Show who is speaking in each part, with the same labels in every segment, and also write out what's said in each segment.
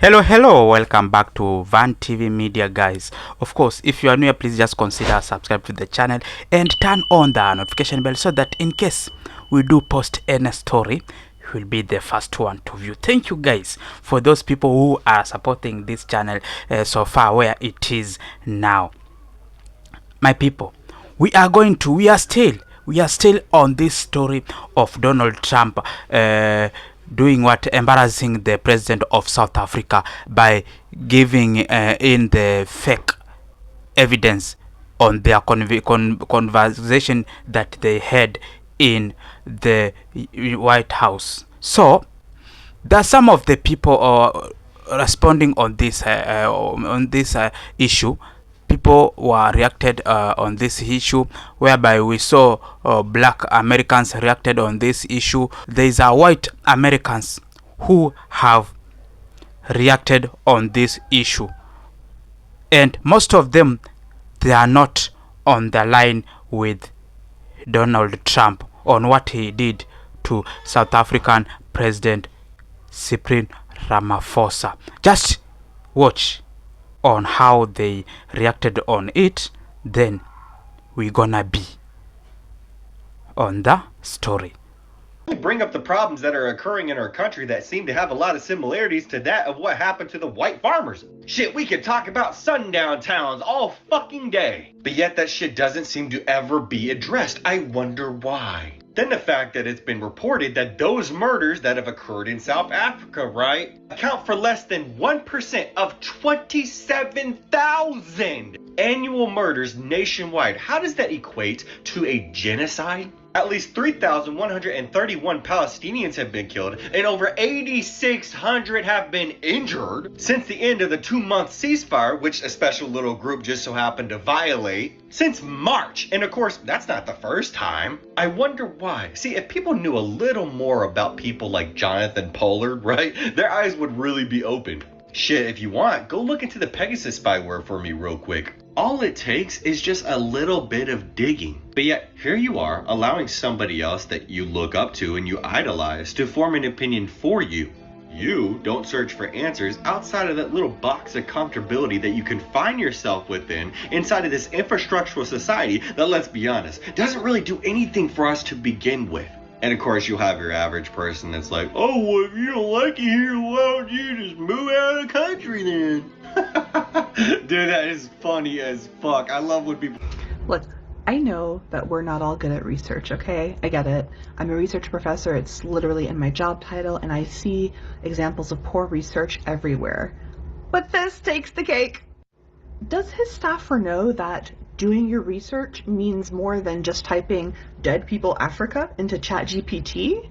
Speaker 1: Hello, welcome back to Van TV Media, guys. Of course, if you are new here, please just consider subscribe to the channel and turn on the notification bell so that in case we do post any story, you will be the first one to view. Thank you, guys, for those people who are supporting this channel so far where it is now. My people, we are still on this story of Donald Trump doing what, embarrassing the president of South Africa by giving in the fake evidence on their conversation that they had in the White House. So there are some of the people responding on this issue. People were reacted on this issue, whereby we saw black Americans reacted on this issue. There is a white Americans who have reacted on this issue, and most of them, they are not on the line with Donald Trump on what he did to South African President Cyril Ramaphosa. Just watch on how they reacted on it, then we're gonna be on the story.
Speaker 2: Bring up the problems that are occurring in our country that seem to have a lot of similarities to that of what happened to the white farmers. Shit, we could talk about sundown towns all fucking day, but yet that shit doesn't seem to ever be addressed. I wonder why. Then the fact that it's been reported that those murders that have occurred in South Africa, right, account for less than 1% of 27,000 annual murders nationwide. How does that equate to a genocide? At least 3,131 Palestinians have been killed and over 8,600 have been injured since the end of the 2-month ceasefire, which a special little group just so happened to violate, since March. And of course, that's not the first time. I wonder why. See, if people knew a little more about people like Jonathan Pollard, right, their eyes would really be open. Shit, if you want, go look into the Pegasus spyware for me real quick. All it takes is just a little bit of digging. But yet, here you are, allowing somebody else that you look up to and you idolize to form an opinion for you. You don't search for answers outside of that little box of comfortability that you confine yourself within inside of this infrastructural society that, let's be honest, doesn't really do anything for us to begin with. And of course, you'll have your average person that's like, oh, well, if you don't like it here, why don't you just move out of the country then? Dude, that is funny as fuck. I love when people...
Speaker 3: Look, I know that we're not all good at research, okay? I get it. I'm a research professor. It's literally in my job title, and I see examples of poor research everywhere. But this takes the cake. Does his staffer know that doing your research means more than just typing dead people Africa into ChatGPT?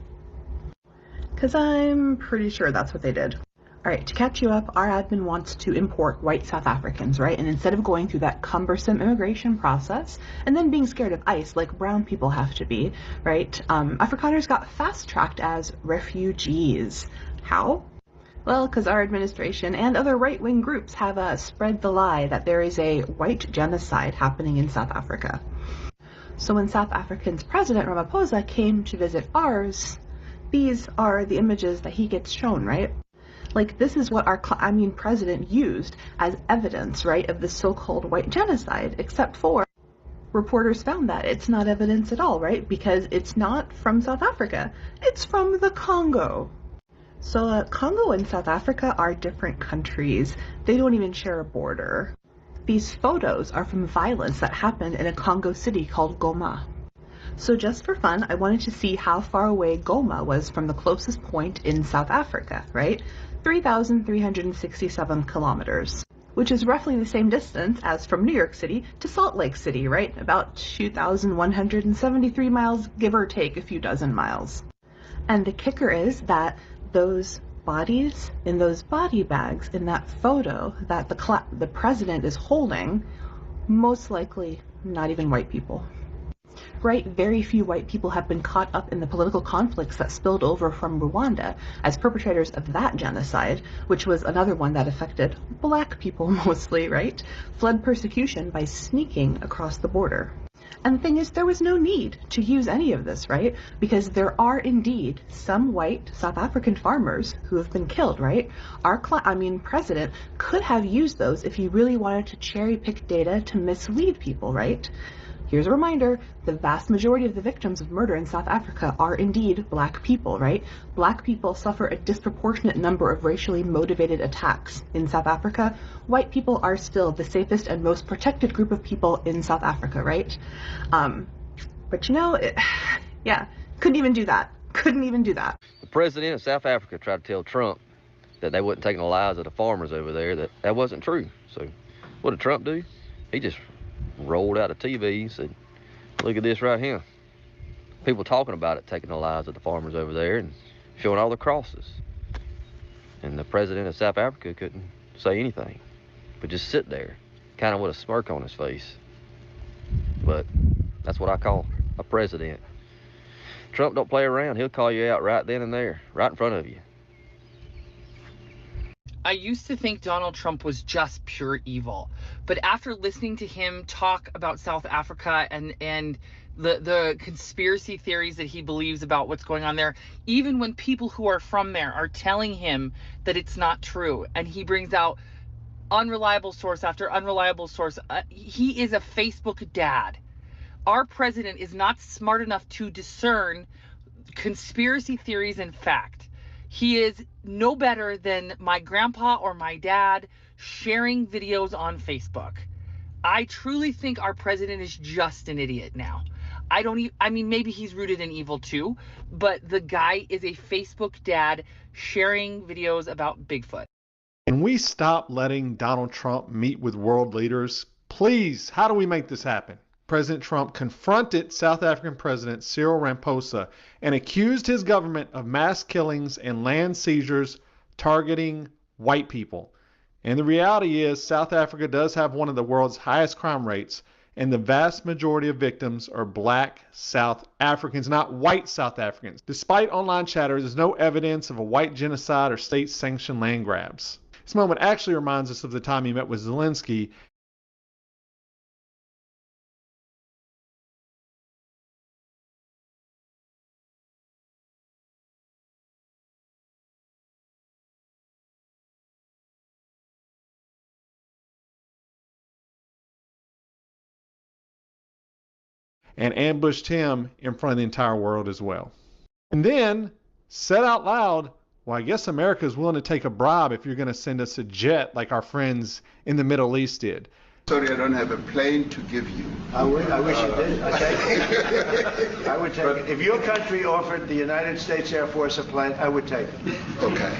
Speaker 3: Because I'm pretty sure that's what they did. Alright, to catch you up, our admin wants to import white South Africans, right? And instead of going through that cumbersome immigration process and then being scared of ICE like brown people have to be, right? Afrikaners got fast-tracked as refugees. How? Well, because our administration and other right-wing groups have spread the lie that there is a white genocide happening in South Africa. So when South Africa's President Ramaphosa came to visit ours, these are the images that he gets shown, right? Like, this is what our president used as evidence, right, of the so-called white genocide, except for reporters found that it's not evidence at all, right? Because it's not from South Africa. It's from the Congo. So Congo and South Africa are different countries. They don't even share a border. These photos are from violence that happened in a Congo city called Goma. So just for fun, I wanted to see how far away Goma was from the closest point in South Africa, right? 3,367 kilometers, which is roughly the same distance as from New York City to Salt Lake City, right? About 2,173 miles, give or take a few dozen miles. And the kicker is that those bodies in those body bags in that photo that the president is holding, most likely not even white people. Right, very few white people have been caught up in the political conflicts that spilled over from Rwanda as perpetrators of that genocide, which was another one that affected black people mostly, right? Fled persecution by sneaking across the border. And the thing is, there was no need to use any of this, right? Because there are indeed some white South African farmers who have been killed, right? Our president could have used those if he really wanted to cherry pick data to mislead people, right? Here's a reminder, the vast majority of the victims of murder in South Africa are indeed black people, right? Black people suffer a disproportionate number of racially motivated attacks in South Africa. White people are still the safest and most protected group of people in South Africa, right? But yeah, couldn't even do that. Couldn't even do that.
Speaker 4: The president of South Africa tried to tell Trump that they wasn't taking the lives of the farmers over there, that wasn't true. So what did Trump do? He just rolled out of TV and said, look at this right here. People talking about it, taking the lives of the farmers over there and showing all the crosses. And the president of South Africa couldn't say anything, but just sit there, kind of with a smirk on his face. But that's what I call a president. Trump don't play around. He'll call you out right then and there, right in front of you.
Speaker 5: I used to think Donald Trump was just pure evil, but after listening to him talk about South Africa and the conspiracy theories that he believes about what's going on there, even when people who are from there are telling him that it's not true, and he brings out unreliable source after unreliable source, he is a Facebook dad. Our president is not smart enough to discern conspiracy theories and fact. He is no better than my grandpa or my dad sharing videos on Facebook. I truly think our president is just an idiot now. Maybe he's rooted in evil too, but the guy is a Facebook dad sharing videos about Bigfoot.
Speaker 6: Can we stop letting Donald Trump meet with world leaders? Please, how do we make this happen? President Trump confronted South African President Cyril Ramaphosa and accused his government of mass killings and land seizures targeting white people. And the reality is South Africa does have one of the world's highest crime rates, and the vast majority of victims are black South Africans, not white South Africans. Despite online chatter, there's no evidence of a white genocide or state-sanctioned land grabs. This moment actually reminds us of the time he met with Zelensky and ambushed him in front of the entire world as well. And then said out loud, well, I guess America is willing to take a bribe if you're going to send us a jet like our friends in the Middle East did.
Speaker 7: Sorry, I don't have a plane to give you.
Speaker 8: I wish you did. I take it. I would take it. If your country offered the United States Air Force a plane, I would take it.
Speaker 7: Okay.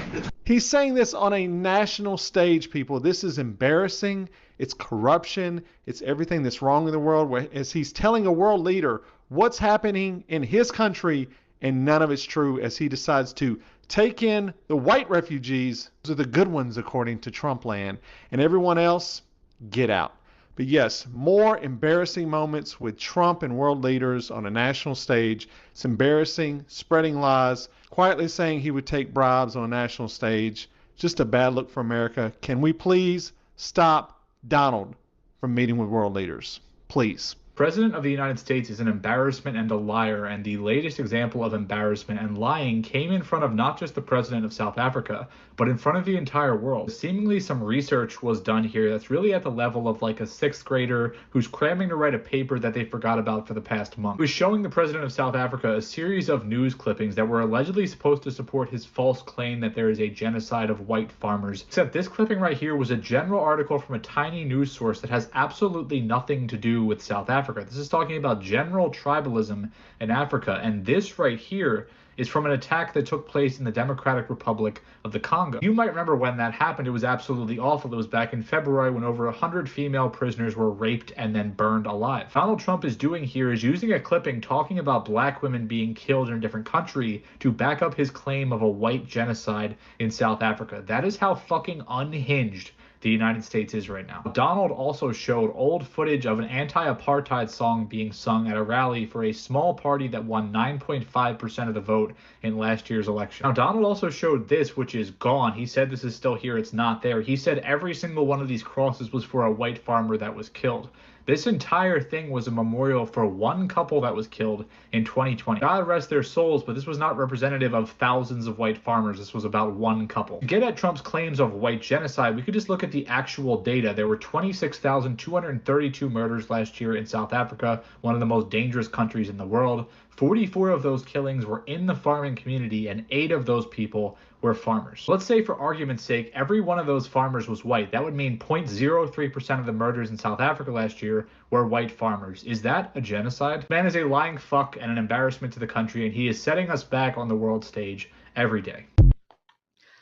Speaker 6: He's saying this on a national stage, people. This is embarrassing. It's corruption. It's everything that's wrong in the world. As he's telling a world leader what's happening in his country, and none of it's true, as he decides to take in the white refugees. Those are the good ones, according to Trump land. And everyone else, get out. But yes, more embarrassing moments with Trump and world leaders on a national stage. It's embarrassing, spreading lies, quietly saying he would take bribes on a national stage. Just a bad look for America. Can we please stop Donald from meeting with world leaders? Please.
Speaker 9: President of the United States is an embarrassment and a liar, and the latest example of embarrassment and lying came in front of not just the president of South Africa, but in front of the entire world. Seemingly some research was done here that's really at the level of like a 6th grader who's cramming to write a paper that they forgot about for the past month. It was showing the president of South Africa a series of news clippings that were allegedly supposed to support his false claim that there is a genocide of white farmers. Except this clipping right here was a general article from a tiny news source that has absolutely nothing to do with South Africa. This is talking about general tribalism in Africa, and this right here is from an attack that took place in the Democratic Republic of the Congo. You might remember when that happened. It was absolutely awful. It was back in February when over 100 female prisoners were raped and then burned alive. Donald Trump is doing here is using a clipping talking about black women being killed in a different country to back up his claim of a white genocide in South Africa. That is how fucking unhinged the United States is right now. Donald also showed old footage of an anti-apartheid song being sung at a rally for a small party that won 9.5% of the vote in last year's election. Now, Donald also showed this, which is gone. He said this is still here. It's not there. He said every single one of these crosses was for a white farmer that was killed. This entire thing was a memorial for one couple that was killed in 2020. God rest their souls, but this was not representative of thousands of white farmers. This was about one couple. To get at Trump's claims of white genocide, we could just look at the actual data. There were 26,232 murders last year in South Africa, one of the most dangerous countries in the world. 44 of those killings were in the farming community, and 8 of those people were farmers. Let's say, for argument's sake, every one of those farmers was white. That would mean 0.03% of the murders in South Africa last year were white farmers. Is that a genocide? Man is a lying fuck and an embarrassment to the country, and he is setting us back on the world stage every day.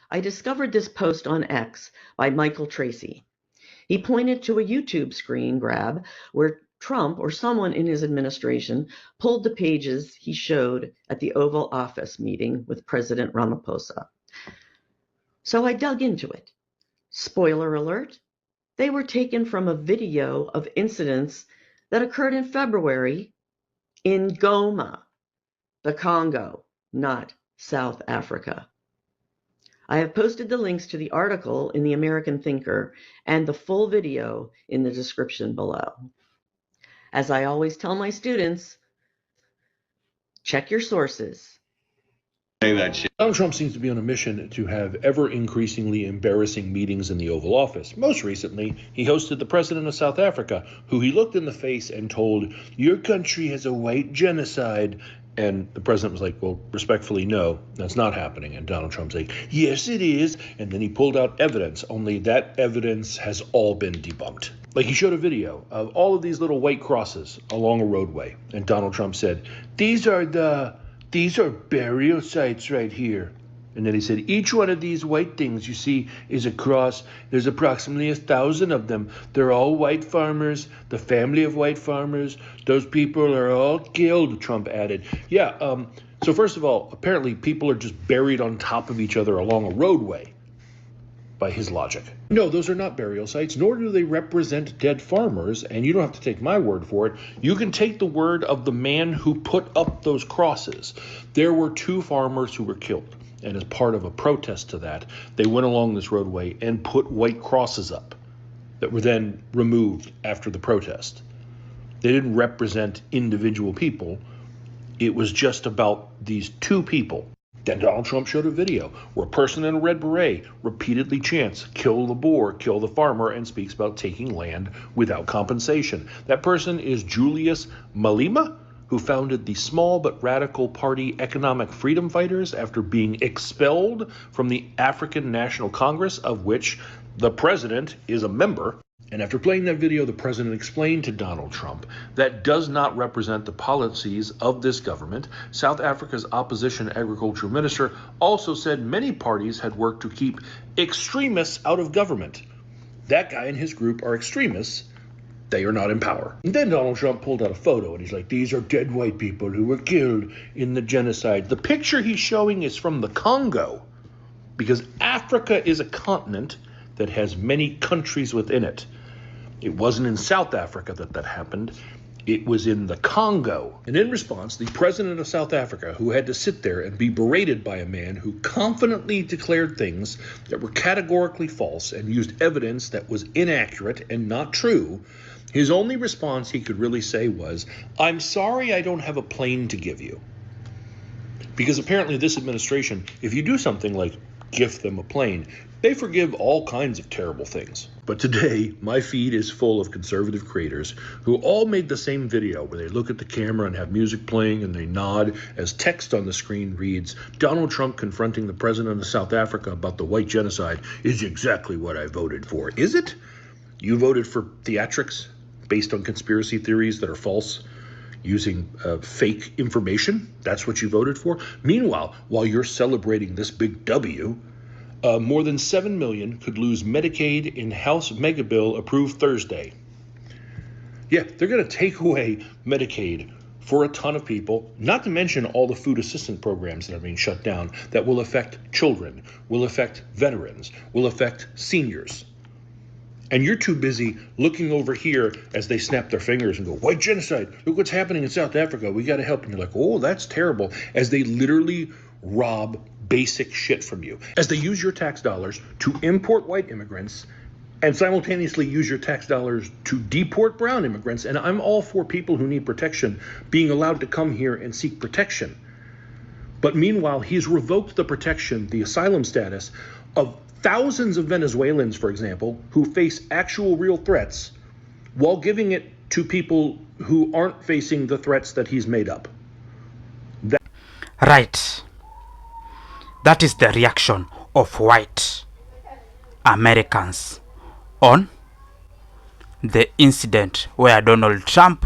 Speaker 10: I discovered this post on X by Michael Tracy. He pointed to a YouTube screen grab where Trump or someone in his administration pulled the pages he showed at the Oval Office meeting with President Ramaphosa. So I dug into it. Spoiler alert, they were taken from a video of incidents that occurred in February in Goma, the Congo, not South Africa. I have posted the links to the article in the American Thinker and the full video in the description below. As I always tell my students, check your sources.
Speaker 11: Donald Trump seems to be on a mission to have ever increasingly embarrassing meetings in the Oval Office. Most recently, he hosted the president of South Africa, who he looked in the face and told, "Your country has a white genocide." And the president was like, "Well, respectfully, no, that's not happening." And Donald Trump's like, "Yes, it is." And then he pulled out evidence, only that evidence has all been debunked. Like, he showed a video of all of these little white crosses along a roadway. And Donald Trump said, these are burial sites right here. And then he said, each one of these white things you see is a cross. There's approximately 1,000 of them. They're all white farmers, the family of white farmers. Those people are all killed, Trump added. Yeah, so first of all, apparently people are just buried on top of each other along a roadway, by his logic. No, those are not burial sites, nor do they represent dead farmers, and you don't have to take my word for it. You can take the word of the man who put up those crosses. There were 2 farmers who were killed, and as part of a protest to that, they went along this roadway and put white crosses up that were then removed after the protest. They didn't represent individual people. It was just about these 2 people. Then Donald Trump showed a video where a person in a red beret repeatedly chants, "Kill the boer, kill the farmer," and speaks about taking land without compensation. That person is Julius Malema, who founded the small but radical party Economic Freedom Fighters after being expelled from the African National Congress, of which the president is a member. And after playing that video, the president explained to Donald Trump that does not represent the policies of this government. South Africa's opposition agriculture minister also said many parties had worked to keep extremists out of government. That guy and his group are extremists. They are not in power. And then Donald Trump pulled out a photo and he's like, these are dead white people who were killed in the genocide. The picture he's showing is from the Congo, because Africa is a continent that has many countries within it. It wasn't in South Africa that happened. It was in the Congo. And in response, the president of South Africa, who had to sit there and be berated by a man who confidently declared things that were categorically false and used evidence that was inaccurate and not true, his only response he could really say was, "I'm sorry I don't have a plane to give you." Because apparently this administration, if you do something like gift them a plane, they forgive all kinds of terrible things. But today, my feed is full of conservative creators who all made the same video where they look at the camera and have music playing and they nod as text on the screen reads, "Donald Trump confronting the president of South Africa about the white genocide is exactly what I voted for." Is it? You voted for theatrics based on conspiracy theories that are false, using fake information? That's what you voted for? Meanwhile, while you're celebrating this big W, more than 7 million could lose Medicaid in House mega bill approved Thursday. Yeah, they're going to take away Medicaid for a ton of people, not to mention all the food assistance programs that are being shut down that will affect children, will affect veterans, will affect seniors. And you're too busy looking over here as they snap their fingers and go, "White genocide, look what's happening in South Africa, we got to help." And you're like, "Oh, that's terrible," as they literally rob basic shit from you, as they use your tax dollars to import white immigrants and simultaneously use your tax dollars to deport brown immigrants. And I'm all for people who need protection being allowed to come here and seek protection. But meanwhile, he's revoked the protection, the asylum status of thousands of Venezuelans, for example, who face actual real threats, while giving it to people who aren't facing the threats that he's made up.
Speaker 1: Right. That is the reaction of white Americans on the incident where Donald Trump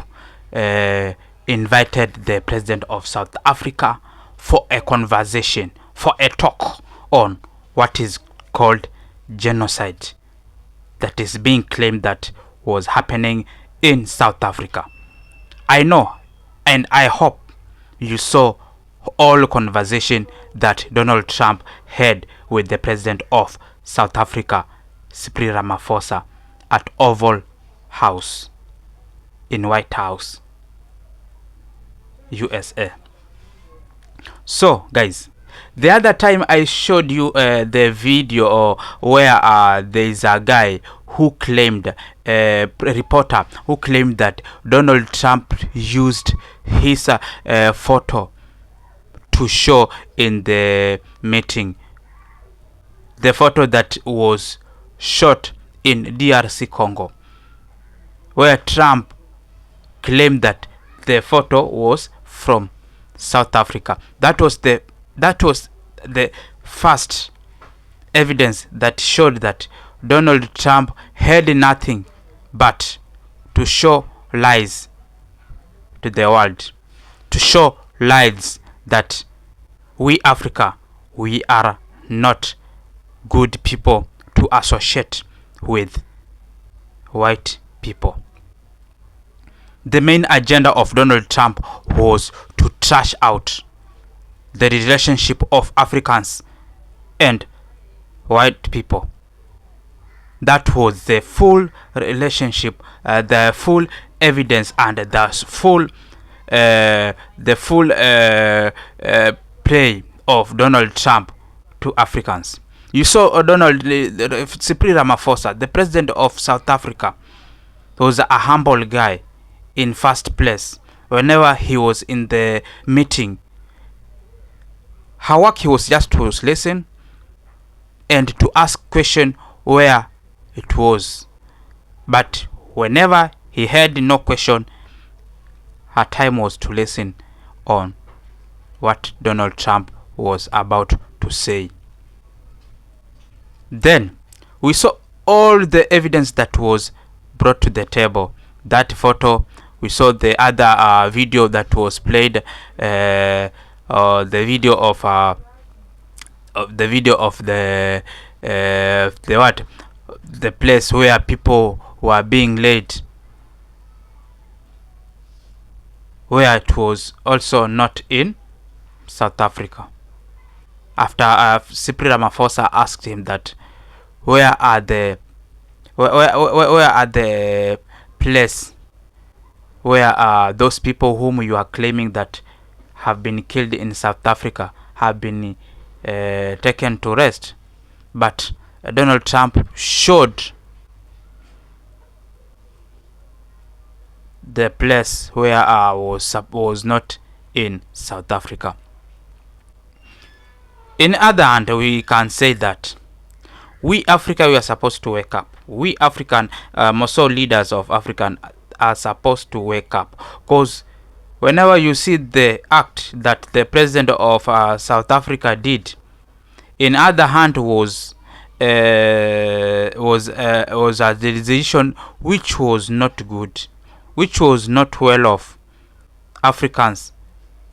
Speaker 1: invited the president of South Africa for a conversation, for a talk on what is called genocide that is being claimed that was happening in South Africa. I know and I hope you saw all conversation that Donald Trump had with the president of South Africa, Cyril Ramaphosa, at Oval House in White House, USA. So guys, the other time I showed you the video where there is a guy who claimed, a reporter who claimed that Donald Trump used his photo to show in the meeting, the photo that was shot in DRC Congo, where Trump claimed that the photo was from South Africa. That was the first evidence that showed that Donald Trump had nothing but to show lies to the world, to show lies that we Africa, we are not good people to associate with white people. The main agenda of Donald Trump was to trash out the relationship of Africans and white people. That was the full relationship, the full evidence, and the full play of Donald Trump to Africans. You saw Cyril Ramaphosa, the president of South Africa, was a humble guy in first place. Whenever he was in the meeting, her work he was just to listen and to ask question where it was. But whenever he had no question, her time was to listen on what Donald Trump was about to say. Then we saw all the evidence that was brought to the table. That photo, we saw the other video that was played, the video of the place where people were being laid, where it was also not in South Africa. After Cyril Ramaphosa asked him that where are the place where those people whom you are claiming that have been killed in South Africa have been taken to rest. But Donald Trump showed the place where was not in South Africa. In other hand, we can say that we Africa, we are supposed to wake up. We African, also leaders of African, are supposed to wake up, because whenever you see the act that the president of South Africa did, in other hand was a decision which was not good, which was not well of Africans.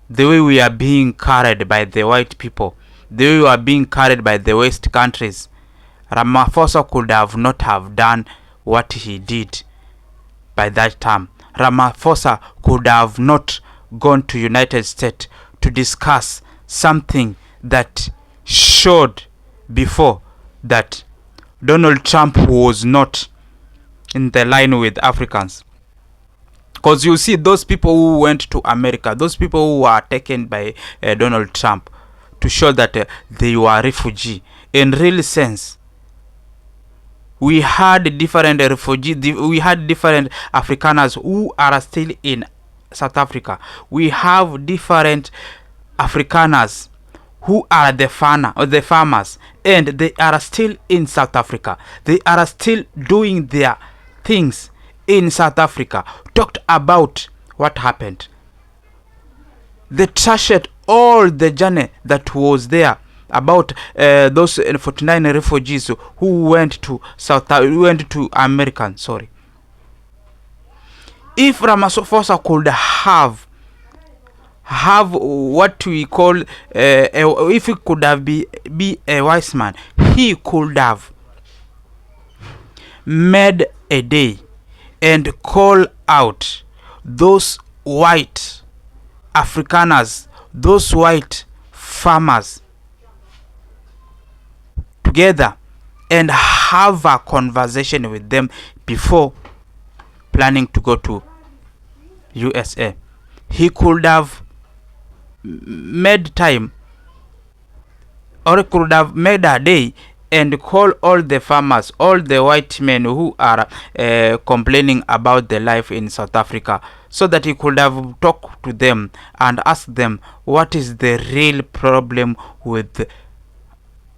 Speaker 1: The way we are being carried by the white people, the way we are being carried by the West countries, Ramaphosa could have not have done what he did by that time. Ramaphosa could have not gone to United States to discuss something that showed before that Donald Trump was not in the line with Africans. Because you see those people who went to America, those people who were taken by Donald Trump to show that they were refugee, in real sense, We had different refugees, we had different Afrikaners who are still in South Africa. We have different Afrikaners who are the farmers, and they are still in South Africa. They are still doing their things in South Africa. Talked about what happened. They trashed all the journey that was there about those 49 refugees who went to America. Sorry. If Ramaphosa could have what we call if he could have be a wise man, he could have made a day and call out those white Afrikaners, those white farmers together and have a conversation with them before planning to go to USA. He could have made time, or could have made a day and call all the farmers, all the white men who are complaining about the life in South Africa, so that he could have talked to them and asked them what is the real problem with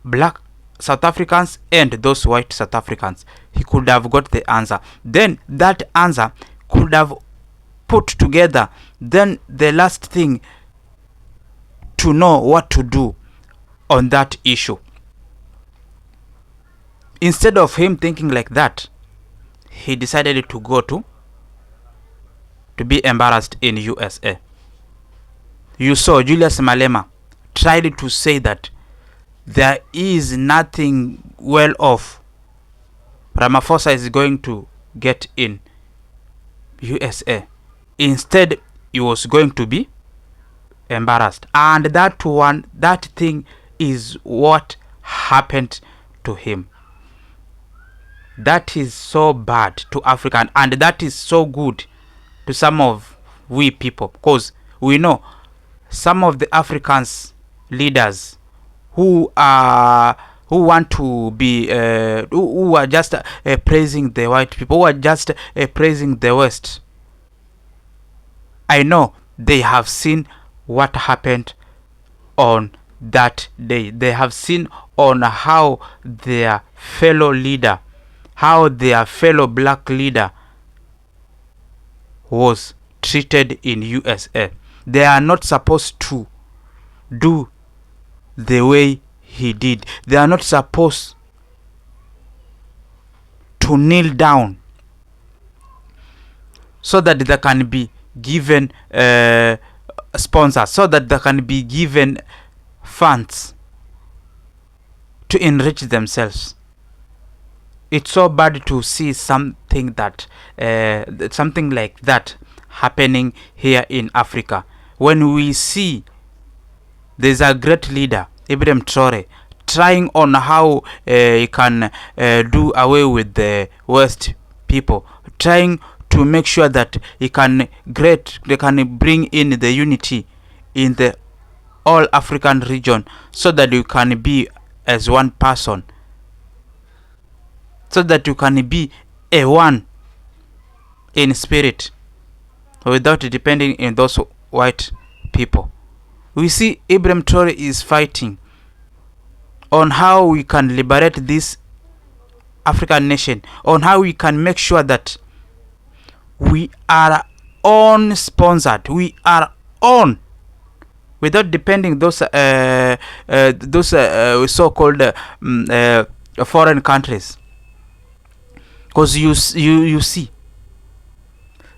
Speaker 1: black South Africans and those white South Africans. He could have got the answer. Then that answer could have put together then the last thing to know what to do on that issue. Instead of him thinking like that, he decided to go to be embarrassed in USA. You saw Julius Malema tried to say that there is nothing well off. Ramaphosa is going to get in USA. Instead, he was going to be embarrassed. And that thing is what happened to him. That is so bad to African, and that is so good to some of we people, because we know some of the Africans leaders who want to be who are just praising the white people, who are just praising the West. I know they have seen what happened on that day. They have seen on how their fellow leader, how their fellow black leader was treated in USA. They are not supposed to do the way he did. They are not supposed to kneel down so that they can be given sponsors, so that they can be given funds to enrich themselves. It's so bad to see something like that happening here in Africa. When we see there's a great leader, Ibrahim Traore, trying on how he can do away with the West people, trying to make sure that they can bring in the unity in the all African region, so that you can be as one person, so that you can be a one in spirit without depending on those white people. We see Ibrahim Traore is fighting on how we can liberate this African nation, on how we can make sure that we are own sponsored, we are own, without depending those so-called foreign countries. Because you see,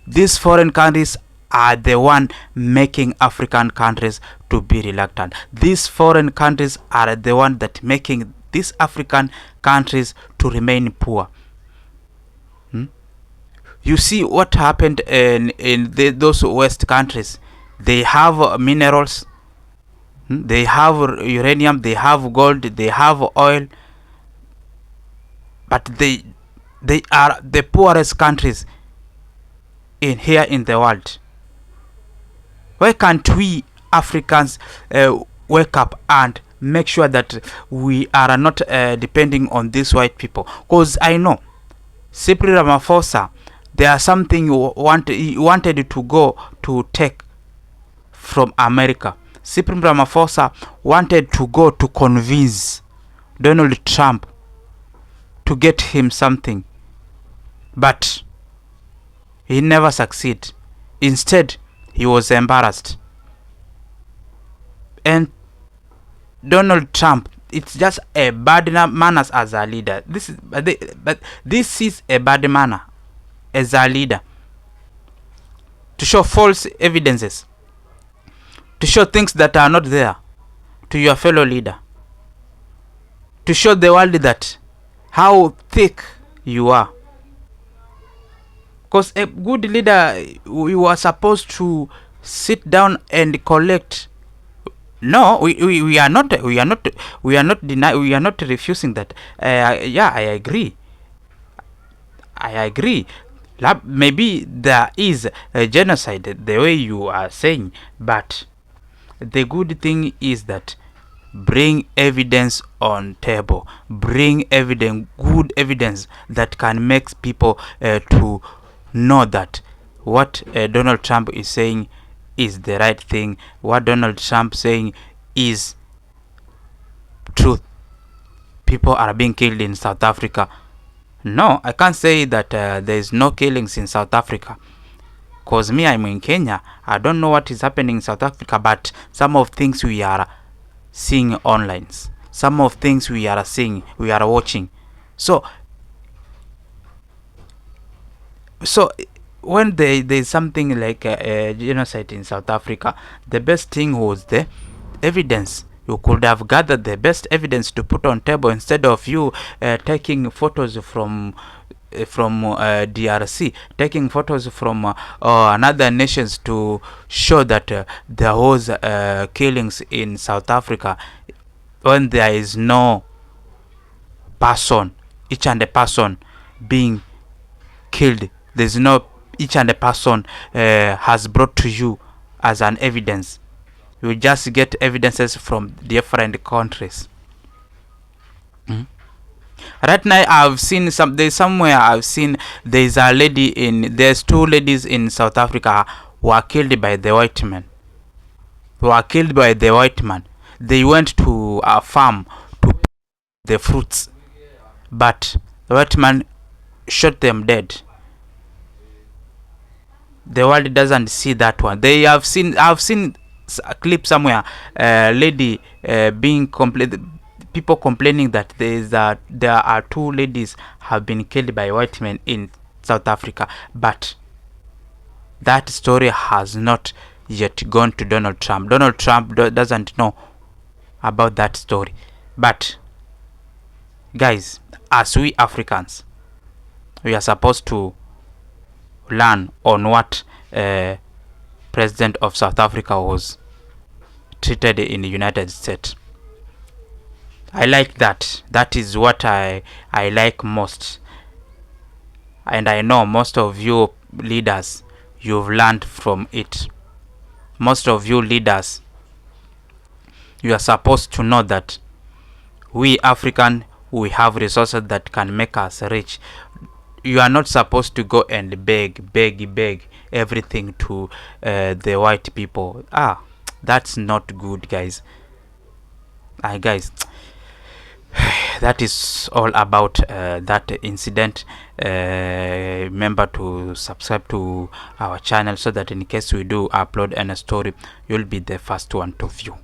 Speaker 1: these foreign countries are the one making African countries to be reluctant. These foreign countries are the one that making these African countries to remain poor. You see what happened in those West countries. They have minerals, they have uranium, they have gold, they have oil, but they are the poorest countries here in the world. Why can't we Africans wake up and make sure that we are not depending on these white people. Because I know Cyprian Ramaphosa, there are something he wanted to go to take from America. Cyprian Ramaphosa wanted to go to convince Donald Trump to get him something, but he never succeeded. Instead, he was embarrassed. And Donald Trump, it's just a bad manners as a leader. But this is a bad manner as a leader, to show false evidences, to show things that are not there to your fellow leader, to show the world that how thick you are. Because a good leader, you are supposed to sit down and collect. No, we are not refusing that. Yeah, I agree. Maybe there is a genocide the way you are saying, but the good thing is that bring evidence on table, bring evidence, good evidence that can make people to know that what Donald Trump is saying is the right thing, what Donald Trump saying is truth. People are being killed in South Africa. No, I can't say that there is no killings in South Africa, because me, I'm in Kenya. I don't know what is happening in South Africa, but some of things we are seeing online, some of things we are seeing, we are watching. So when there's something like a genocide in South Africa, the best thing was the evidence. You could have gathered the best evidence to put on table, instead of you taking photos from DRC, taking photos from another nations to show that there was killings in South Africa, when there is no person, each and a person being killed. There's no each and a person has brought to you as an evidence. You just get evidences from different countries. Right now, I've seen there's a there's two ladies in South Africa who are killed by the white man. They went to a farm to pick the fruits, but the white man shot them dead. The world doesn't see that one. I've seen a clip somewhere, lady being people complaining that there are two ladies have been killed by white men in South Africa, but that story has not yet gone to Donald Trump. Donald Trump doesn't know about that story. But guys, as we Africans, we are supposed to learn on what president of South Africa was treated in the United States. I like that. That is what I like most. And I know most of you leaders, you've learned from it. Most of you leaders, you are supposed to know that we African, we have resources that can make us rich. You are not supposed to go and beg everything to the white people. That's not good, guys. Guys, that is all about that incident. Remember to subscribe to our channel so that in case we do upload any story, you'll be the first one to view.